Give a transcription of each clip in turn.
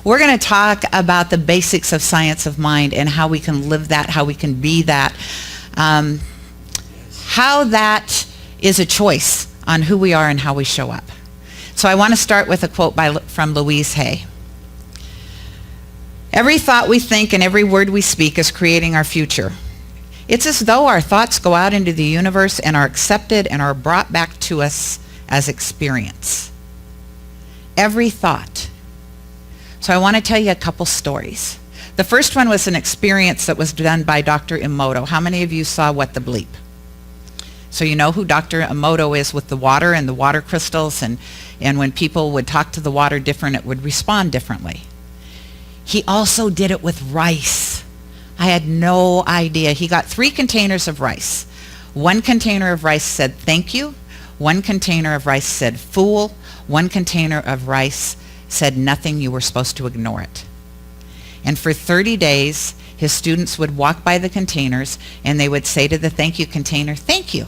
We're going to talk about the basics of science of mind and how we can live that, how we can be that, how that is a choice on who we are and how we show up. So I want to start with a quote from Louise Hay. Every thought we think and every word we speak is creating our future. It's as though our thoughts go out into the universe and are accepted and are brought back to us as experience. Every thought. So I want to tell you a couple stories. The first one was an experience that was done by Dr. Emoto. How many of you saw What the Bleep? So you know who Dr. Emoto is with the water and the water crystals, and when people would talk to the water different, it would respond differently. He also did it with rice. I had no idea. He got 3 containers of rice. 1 container of rice said thank you. 1 container of rice said fool. 1 container of rice said nothing, you were supposed to ignore it. And for 30 days, his students would walk by the containers and they would say to the thank you container, thank you.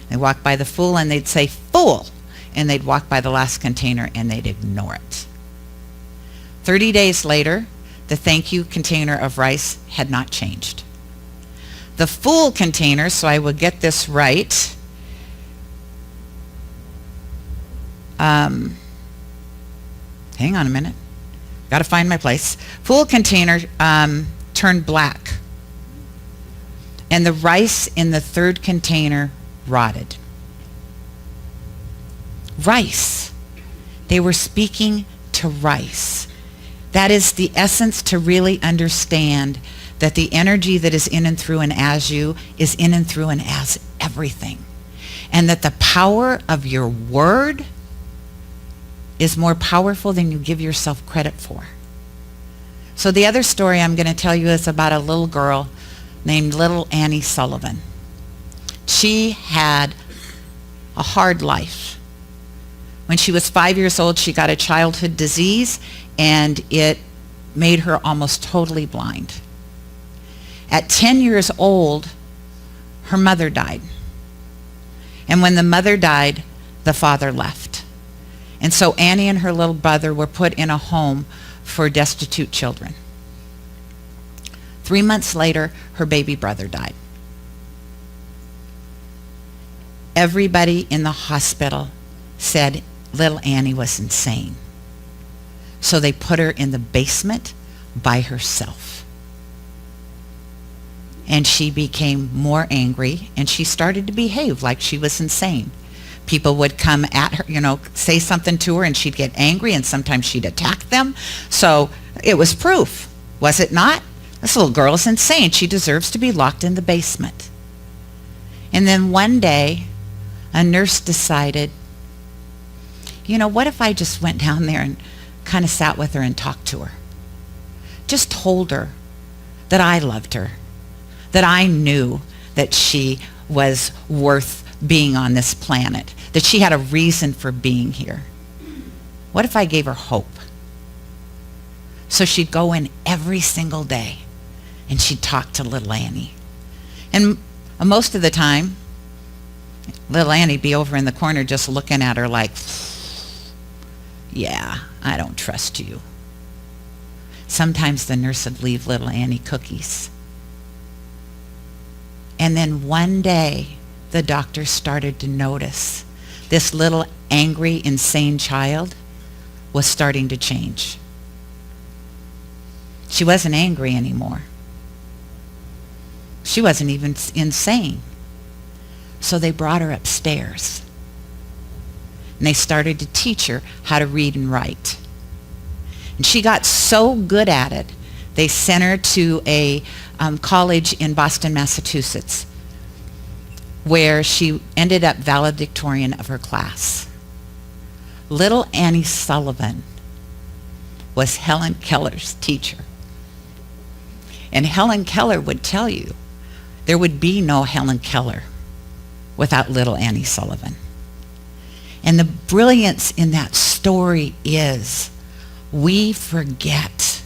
They walk by the fool and they'd say fool. And they'd walk by the last container and they'd ignore it. 30 days later, the thank you container of rice had not changed. The fool container, so I will get this right, hang on a minute. Got to find my place. Fool container turned black. And the rice in the 3rd container rotted. Rice. They were speaking to rice. That is the essence to really understand that the energy that is in and through and as you is in and through and as everything. And that the power of your word is more powerful than you give yourself credit for. So the other story I'm going to tell you is about a little girl named Little Annie Sullivan. She had a hard life. When she was 5 years old, she got a childhood disease, and it made her almost totally blind. At 10 years old, her mother died. And when the mother died, the father left. And so Annie and her little brother were put in a home for destitute children. 3 months later, her baby brother died. Everybody in the hospital said little Annie was insane. So they put her in the basement by herself. And she became more angry, and she started to behave like she was insane. People would come at her, say something to her, and she'd get angry, and sometimes she'd attack them. So it was proof, was it not? This little girl is insane. She deserves to be locked in the basement. And then one day, a nurse decided, what if I just went down there and kind of sat with her and talked to her? Just told her that I loved her, that I knew that she was worth being on this planet, that she had a reason for being here. What if I gave her hope? So she'd go in every single day and she'd talk to little Annie. And most of the time, little Annie'd be over in the corner just looking at her like, yeah, I don't trust you. Sometimes the nurse would leave little Annie cookies. And then one day, the doctor started to notice this little angry, insane child was starting to change. She wasn't angry anymore. She wasn't even insane. So they brought her upstairs. And they started to teach her how to read and write. And she got so good at it, they sent her to a college in Boston, Massachusetts, where she ended up valedictorian of her class. Little Annie Sullivan was Helen Keller's teacher. And Helen Keller would tell you there would be no Helen Keller without little Annie Sullivan. And the brilliance in that story is we forget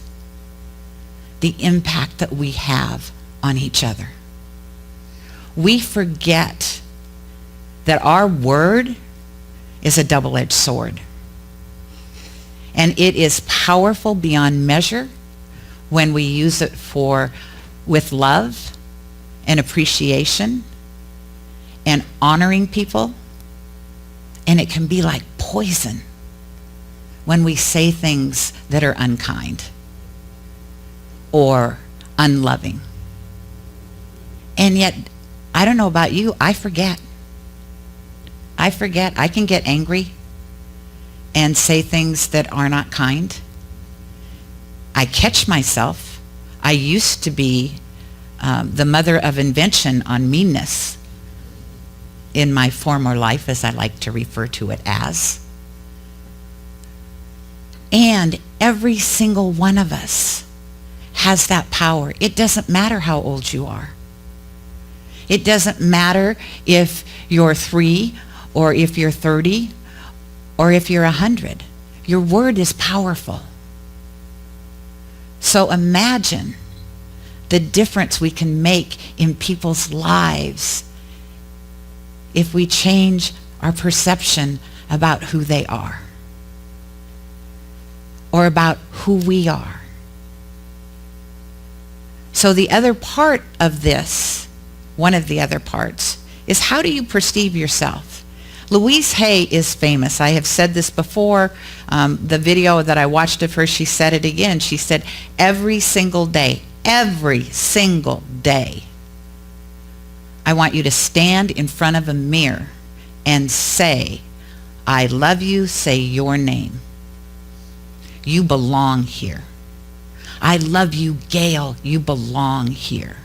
the impact that we have on each other. We forget that our word is a double-edged sword. And it is powerful beyond measure when we use it with love and appreciation and honoring people. And it can be like poison when we say things that are unkind or unloving. And yet, I don't know about you, I forget. I can get angry and say things that are not kind. I catch myself. I used to be the mother of invention on meanness in my former life, as I like to refer to it as. And every single one of us has that power. It doesn't matter how old you are. It doesn't matter if you're 3 or if you're 30 or if you're 100. Your word is powerful. So imagine the difference we can make in people's lives if we change our perception about who they are or about who we are. So the other part of this, one of the other parts, is how do you perceive yourself? Louise Hay is famous. I have said this before. The video that I watched of her, she said it again. She said, every single day, I want you to stand in front of a mirror and say, I love you, say your name. You belong here. I love you, Gayle, you belong here.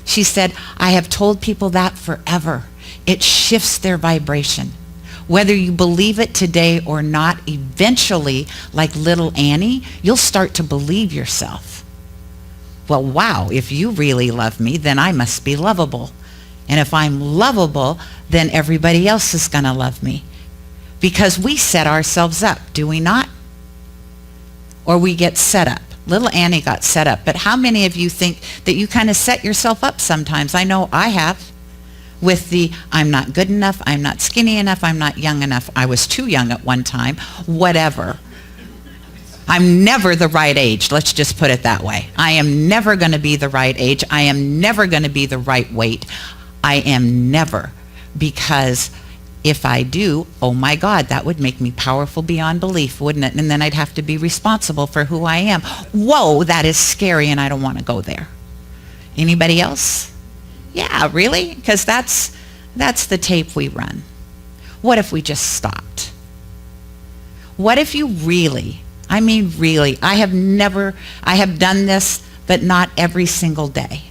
She said, I have told people that forever. It shifts their vibration. Whether you believe it today or not, eventually, like little Annie, you'll start to believe yourself. Well, wow, if you really love me, then I must be lovable. And if I'm lovable, then everybody else is going to love me. Because we set ourselves up, do we not? Or we get set up. Little Annie got set up. But how many of you think that you kind of set yourself up sometimes? I know I have. With the, I'm not good enough, I'm not skinny enough, I'm not young enough, I was too young at one time, whatever. I'm never the right age, let's just put it that way. I am never going to be the right age. I am never going to be the right weight. I am never. Because if I do, oh my God, that would make me powerful beyond belief, wouldn't it? And then I'd have to be responsible for who I am. Whoa, that is scary and I don't want to go there. Anybody else? Yeah, really? Because that's the tape we run. What if we just stopped? What if you really, I mean really, I have done this, but not every single day.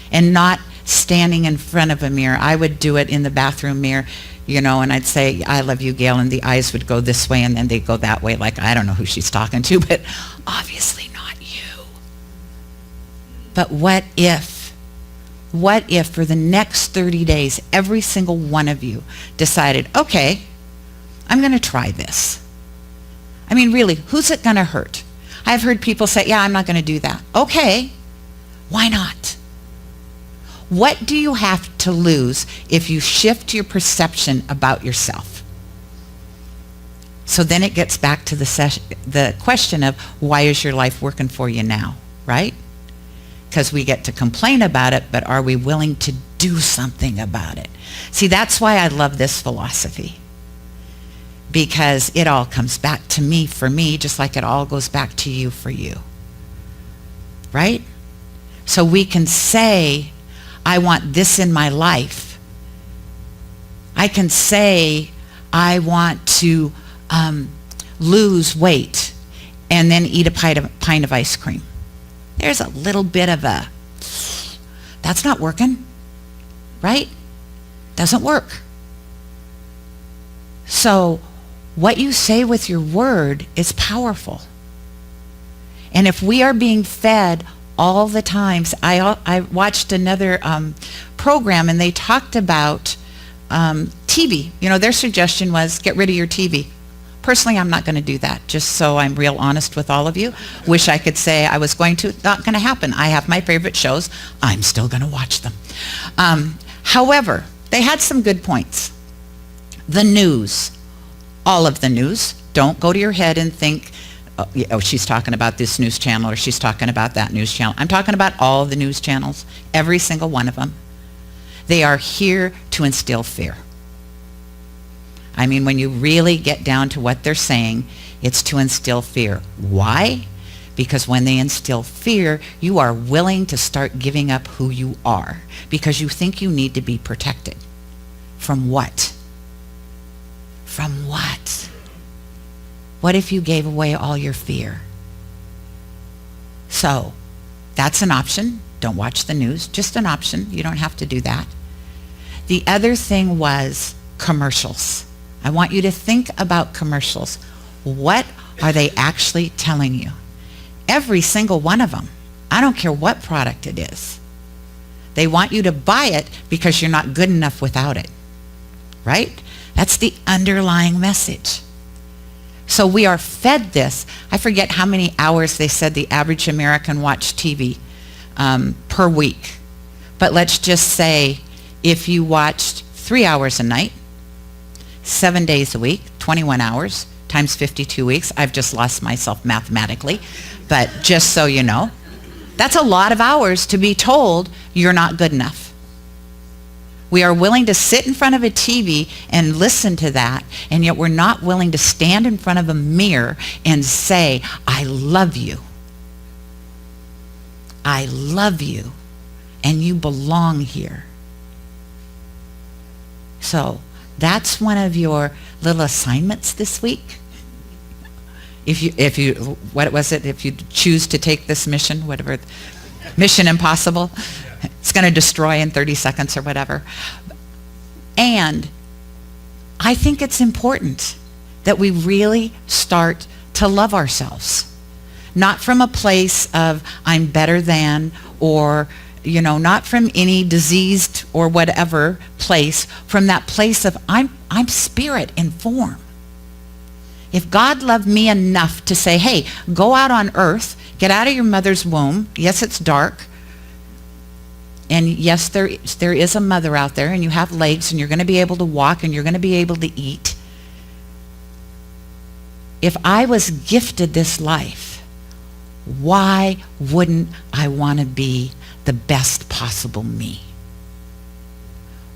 And not standing in front of a mirror. I would do it in the bathroom mirror, and I'd say, I love you, Gayle, and the eyes would go this way and then they'd go that way, like I don't know who she's talking to, but obviously not you. But what if for the next 30 days, every single one of you decided, okay, I'm going to try this. I mean, really, who's it going to hurt? I've heard people say, yeah, I'm not going to do that. Okay, why not? What do you have to lose if you shift your perception about yourself? So then it gets back to the question of, why is your life working for you now, right? Because we get to complain about it, but are we willing to do something about it? See, that's why I love this philosophy. Because it all comes back to me for me, just like it all goes back to you for you. Right? So we can say, I want this in my life. I can say, I want to lose weight and then eat a pint of ice cream. There's a little bit of that's not working, right? Doesn't work. So what you say with your word is powerful. And if we are being fed all the times, I watched another program and they talked about TV. Their suggestion was get rid of your TV. Personally, I'm not going to do that, just so I'm real honest with all of you. Wish I could say I was going to. Not going to happen. I have my favorite shows. I'm still going to watch them. However, they had some good points. The news, all of the news, Don't go to your head and think, oh, she's talking about this news channel or she's talking about that news channel. I'm talking about all the news channels, every single one of them. They are here to instill fear. I mean, when you really get down to what they're saying, it's to instill fear. Why? Because when they instill fear, you are willing to start giving up who you are because you think you need to be protected. From what? From what? What if you gave away all your fear? So, that's an option. Don't watch the news. Just an option. You don't have to do that. The other thing was commercials. I want you to think about commercials. What are they actually telling you? Every single one of them. I don't care what product it is. They want you to buy it because you're not good enough without it. Right? That's the underlying message. So we are fed this. I forget how many hours they said the average American watched TV per week. But let's just say if you watched 3 hours a night, 7 days a week, 21 hours, times 52 weeks. I've just lost myself mathematically, but just so you know, that's a lot of hours to be told you're not good enough. We are willing to sit in front of a TV and listen to that, and yet we're not willing to stand in front of a mirror and say, I love you. I love you, and you belong here. So that's one of your little assignments this week. If you what was it? If you choose to take this mission, whatever, Mission Impossible, it's going to destroy in 30 seconds or whatever. And I think it's important that we really start to love ourselves. Not from a place of I'm better than, or not from any diseased or whatever place, from that place of I'm spirit in form. If God loved me enough to say, hey, go out on earth, get out of your mother's womb. Yes, it's dark. And yes, there is a mother out there, and you have legs, and you're going to be able to walk, and you're going to be able to eat. If I was gifted this life, why wouldn't I want to be the best possible me?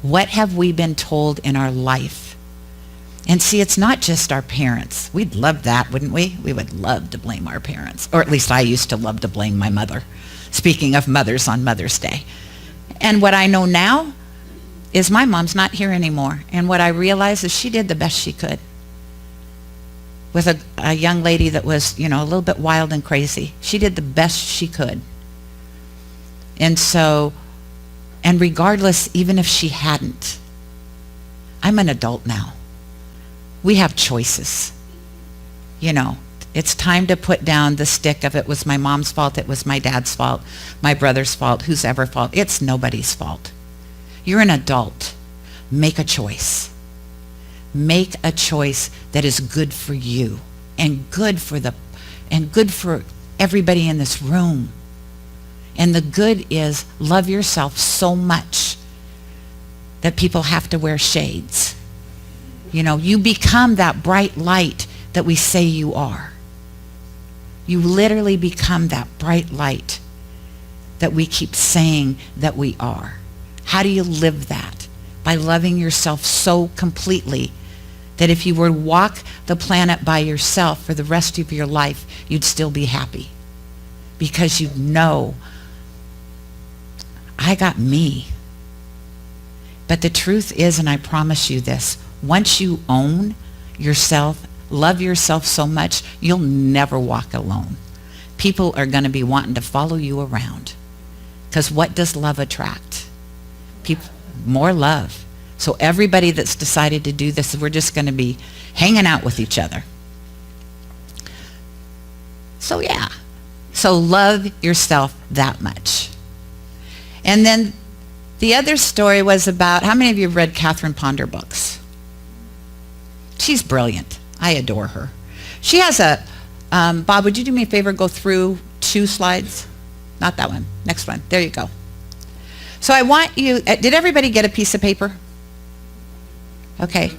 What have we been told in our life? And see, it's not just our parents. We'd love that, wouldn't we? We would love to blame our parents. Or at least I used to love to blame my mother. Speaking of mothers on Mother's Day. And what I know now is my mom's not here anymore. And what I realize is she did the best she could with a young lady that was, a little bit wild and crazy. She did the best she could. And so, and regardless, even if she hadn't, I'm an adult now. We have choices. It's time to put down the stick of it was my mom's fault, it was my dad's fault, my brother's fault, whose ever fault. It's nobody's fault. You're an adult. Make a choice. Make a choice that is good for you and good for everybody in this room. And the good is love yourself so much that people have to wear shades. You become that bright light that we say you are. You literally become that bright light that we keep saying that we are. How do you live that? By loving yourself so completely that if you were to walk the planet by yourself for the rest of your life, you'd still be happy. Because you know, I got me. But the truth is, and I promise you this, once you own yourself, love yourself so much, you'll never walk alone. People are going to be wanting to follow you around. Because what does love attract? More love. So everybody that's decided to do this, we're just going to be hanging out with each other. So yeah. So love yourself that much. And then the other story was about, how many of you have read Catherine Ponder books? She's brilliant. I adore her. She has Bob, would you do me a favor, go through 2 slides? Not that one. Next one. There you go. So I want you, did everybody get a piece of paper? Okay.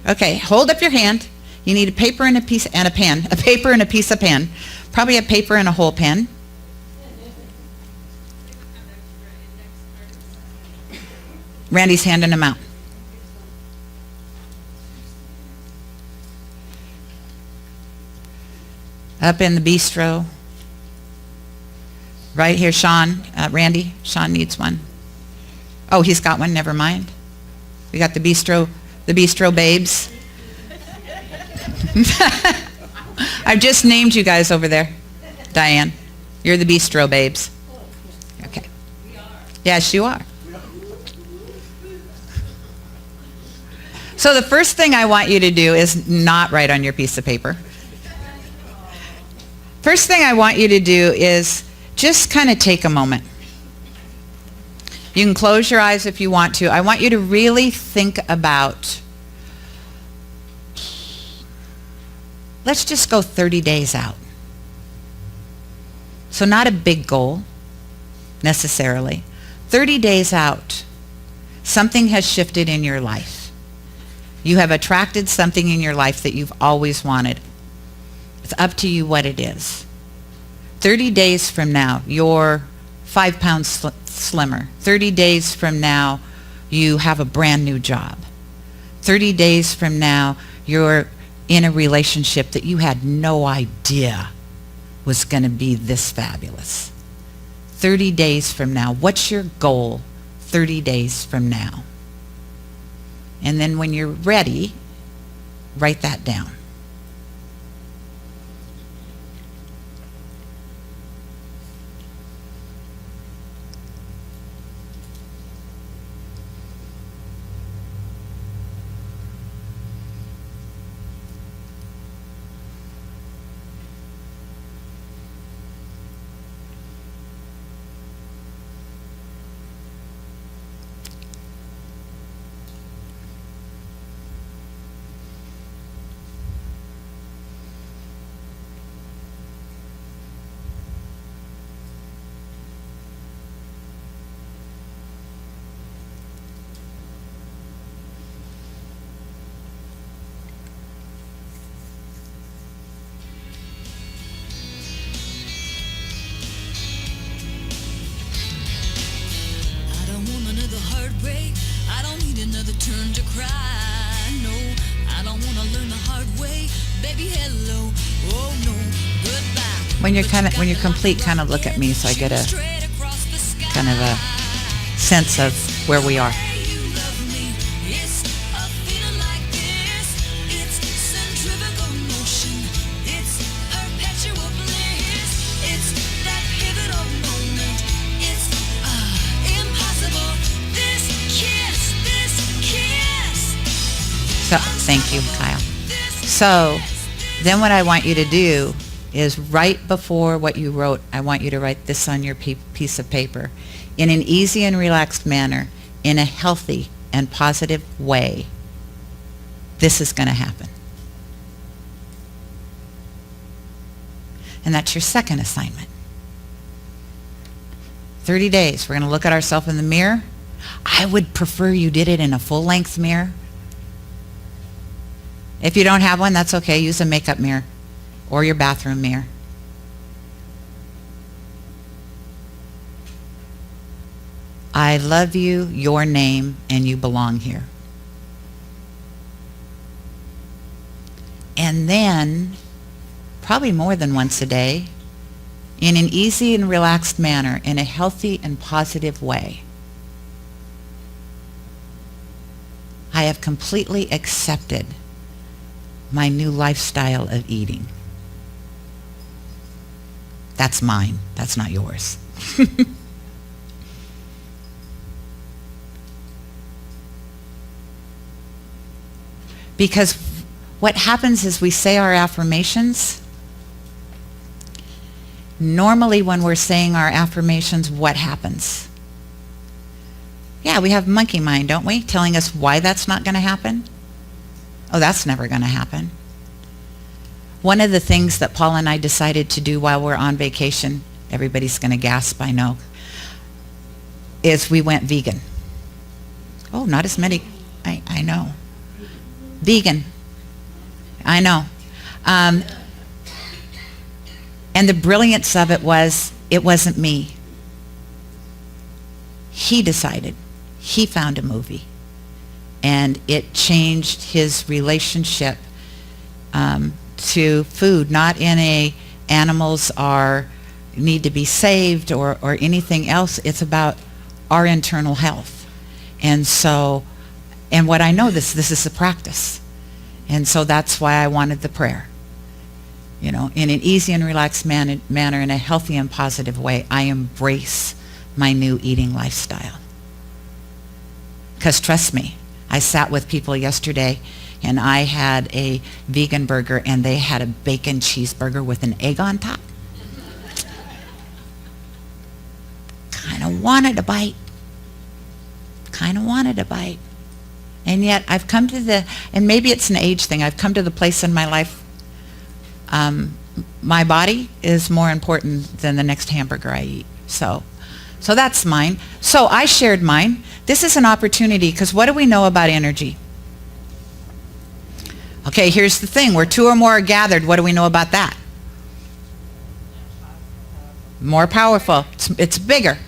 Okay, hold up your hand. You need a paper and a piece and a pen. A paper and a piece of pen. Probably a paper and a whole pen. Randy's handing them out. Up in the bistro. Right here, Sean. Randy, Sean needs one. Oh, he's got one, never mind. We got the bistro babes. I've just named you guys over there. Diane, you're the bistro babes. Okay. Yes, you are. So the first thing I want you to do is not write on your piece of paper. First thing I want you to do is just kind of take a moment. You can close your eyes if you want to. I want you to really think about, let's just go 30 days out. So not a big goal necessarily. 30 days out, something has shifted in your life. You have attracted something in your life that you've always wanted. It's up to you what it is. 30 days from now, you're 5 pounds slimmer. 30 days from now, you have a brand new job. 30 days from now, you're in a relationship that you had no idea was going to be this fabulous. 30 days from now, what's your goal 30 days from now? And then when you're ready, write that down. Turn to cry, no, I don't want to learn the hard way, baby, hello, oh no, goodbye. When you're complete, kind of look at me so I get a kind of a sense of where we are. So, thank you, Kyle. So, then what I want you to do is right before what you wrote, I want you to write this on your piece of paper. In an easy and relaxed manner, in a healthy and positive way, this is going to happen. And that's your second assignment. 30 days, we're going to look at ourselves in the mirror. I would prefer you did it in a full-length mirror. If you don't have one, that's okay. Use a makeup mirror or your bathroom mirror. I love you, your name, and you belong here. And then, probably more than once a day, in an easy and relaxed manner, in a healthy and positive way, I have completely accepted my new lifestyle of eating. That's mine. That's not yours. Because what happens is we say our affirmations. Normally when we're saying our affirmations, what happens? Yeah, we have monkey mind, don't we? Telling us why that's not going to happen. Oh, that's never going to happen. One of the things that Paul and I decided to do while we're on vacation, everybody's going to gasp, I know, is we went vegan. Oh, not as many. I know. Vegan. I know. Um, and the brilliance of it wasn't me. He decided. He found a movie. And it changed his relationship to food, not in a animals need to be saved or anything else. It's about our internal health. And so, and what I know, this is a practice. And so that's why I wanted the prayer. You know, in an easy and relaxed manner, in a healthy and positive way, I embrace my new eating lifestyle. Because trust me, I sat with people yesterday and I had a vegan burger and they had a bacon cheeseburger with an egg on top. Kind of wanted a bite. And yet I've come to and maybe it's an age thing, I've come to the place in my life, my body is more important than the next hamburger I eat. So that's mine. So I shared mine. This is an opportunity, because what do we know about energy? Okay, here's the thing. Where two or more are gathered, what do we know about that? More powerful. It's bigger.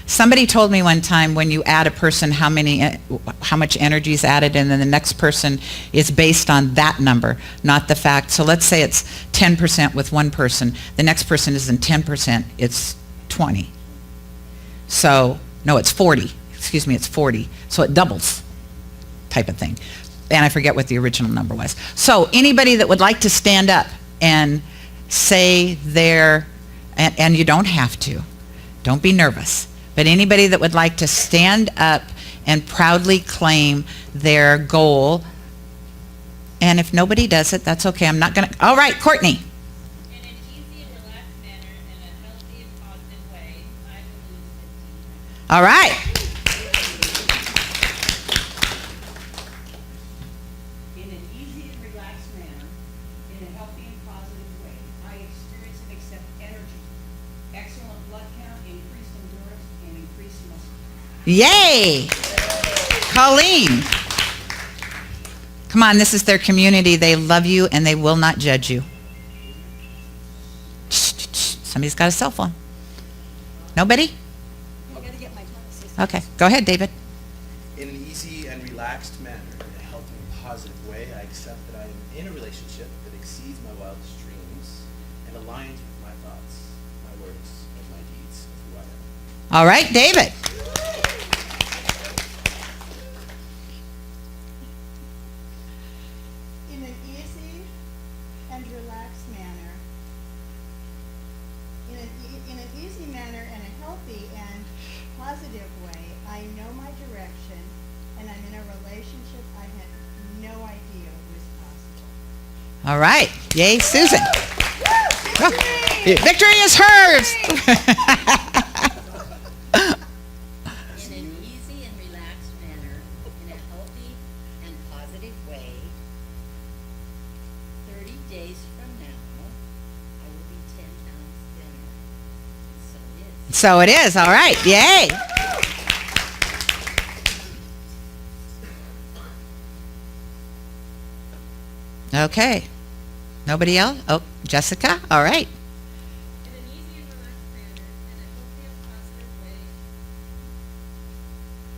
Somebody told me one time, when you add a person, how much energy is added, and then the next person is based on that number, not the fact. So let's say it's 10% with one person. The next person isn't 10%, it's 20. So, no, it's 40. Excuse me, it's 40. So it doubles, type of thing. And I forget what the original number was. So anybody that would like to stand up and say and you don't have to, don't be nervous, but anybody that would like to stand up and proudly claim their goal, and if nobody does it, that's okay. I'm not going to. All right, Courtney. In an easy and relaxed manner, in a healthy and positive way, I will lose 15 pounds. All right. In an easy and relaxed manner, in a healthy and positive way, I experience and accept energy, excellent blood count, increased endurance, and increased muscle. Yay! Colleen. Come on, this is their community. They love you and they will not judge you. Somebody's got a cell phone. Nobody? I gotta get my glasses. Okay, go ahead, David. In an easy and relaxed manner, in a healthy and positive way, I accept that I am in a relationship that exceeds my wildest dreams and aligns with my thoughts, my words, and my deeds of who I am. All right, David. In an easy and relaxed manner, in an easy manner and a healthy and positive way, I know my direction, and I'm in a relationship I had no idea was possible. All right. Yay, Susan. Victory is hers. In an easy and relaxed manner, in a healthy and positive way, 30 days from now, I will be 10 pounds thinner. And so it is. So it is. All right. Yay. Okay. Nobody else? Oh, Jessica? All right. In an easy and relaxed manner, in a healthy and positive way,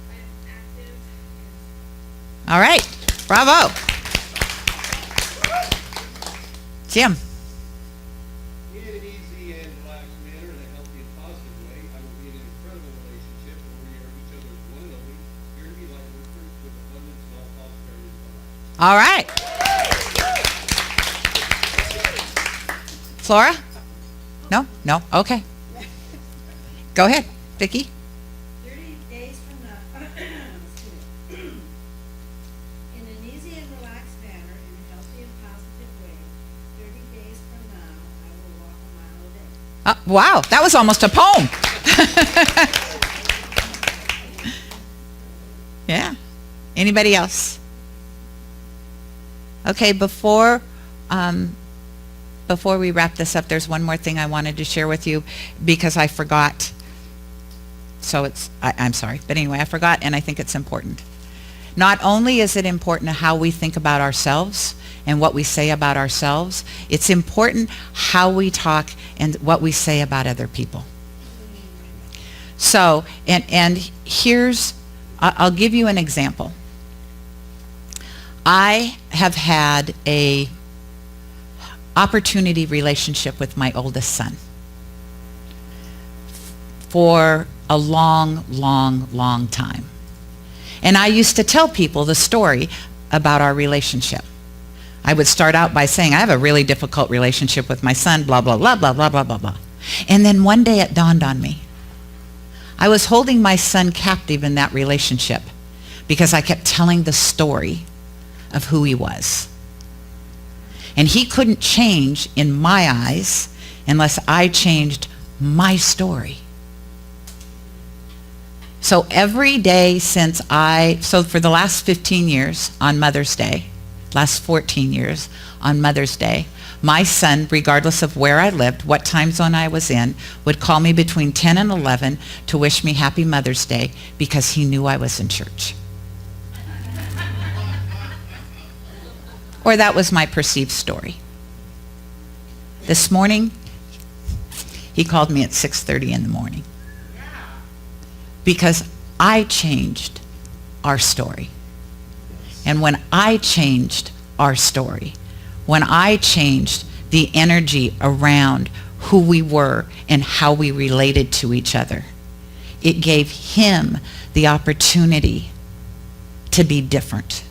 I am active and All right. Bravo. Jim. In an easy and relaxed manner, in a healthy and positive way, I will be in an incredible relationship where we are each other's one and only, here to be light workers with abundance and all possibilities of life. All right. Flora? No? No? Okay. Go ahead, Vicki. 30 days from now, excuse me. In an easy and relaxed manner, in a healthy and positive way, 30 days from now, I will walk a mile a day. Wow, that was almost a poem. Yeah. Anybody else? Okay, before we wrap this up, there's one more thing I wanted to share with you because I forgot. So I'm sorry, but anyway, I forgot and I think it's important. Not only is it important how we think about ourselves and what we say about ourselves, it's important how we talk and what we say about other people. So, and here's, I'll give you an example. I have had a opportunity relationship with my oldest son for a long, long, long time. And I used to tell people the story about our relationship. I would start out by saying, I have a really difficult relationship with my son, blah, blah, blah, blah, blah, blah, blah, blah. And then one day it dawned on me. I was holding my son captive in that relationship because I kept telling the story of who he was. And he couldn't change in my eyes unless I changed my story. So every day since so for the last 15 years on Mother's Day, last 14 years on Mother's Day, my son, regardless of where I lived, what time zone I was in, would call me between 10 and 11 to wish me happy Mother's Day because he knew I was in church. Or that was my perceived story. This morning, he called me at 6:30 in the morning because I changed our story. And when I changed our story, when I changed the energy around who we were and how we related to each other, it gave him the opportunity to be different.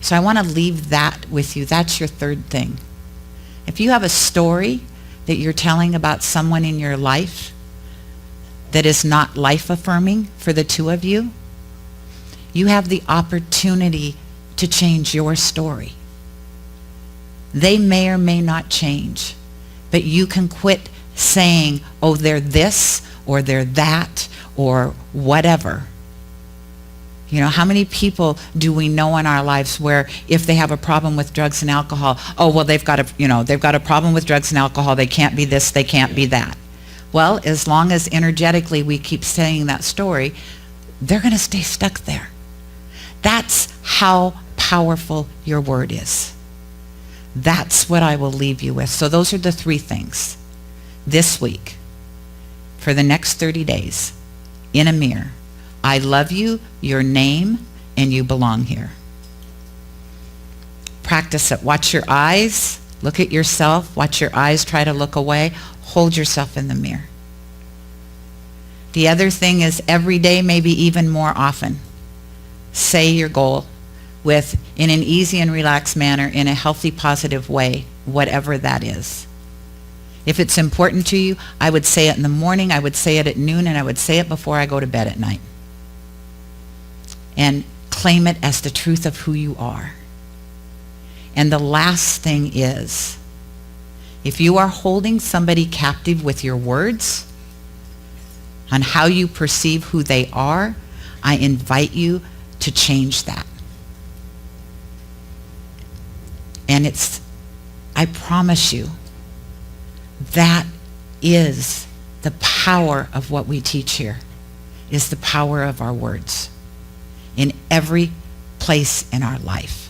So I want to leave that with you. That's your third thing. If you have a story that you're telling about someone in your life that is not life-affirming for the two of you, you have the opportunity to change your story. They may or may not change, but you can quit saying, oh, they're this or they're that or whatever. You know, how many people do we know in our lives where if they have a problem with drugs and alcohol, oh, well, they've got a problem with drugs and alcohol, they can't be this, they can't be that. Well, as long as energetically we keep saying that story, they're going to stay stuck there. That's how powerful your word is. That's what I will leave you with. So those are the three things this week for the next 30 days in a mirror. I love you, your name, and you belong here. Practice it. Watch your eyes. Look at yourself. Watch your eyes. Try to look away. Hold yourself in the mirror. The other thing is every day, maybe even more often, say your goal in an easy and relaxed manner, in a healthy, positive way, whatever that is. If it's important to you, I would say it in the morning, I would say it at noon, and I would say it before I go to bed at night. And claim it as the truth of who you are. And the last thing is, if you are holding somebody captive with your words on how you perceive who they are, I invite you to change that. And I promise you, that is the power of what we teach here, is the power of our words in every place in our life.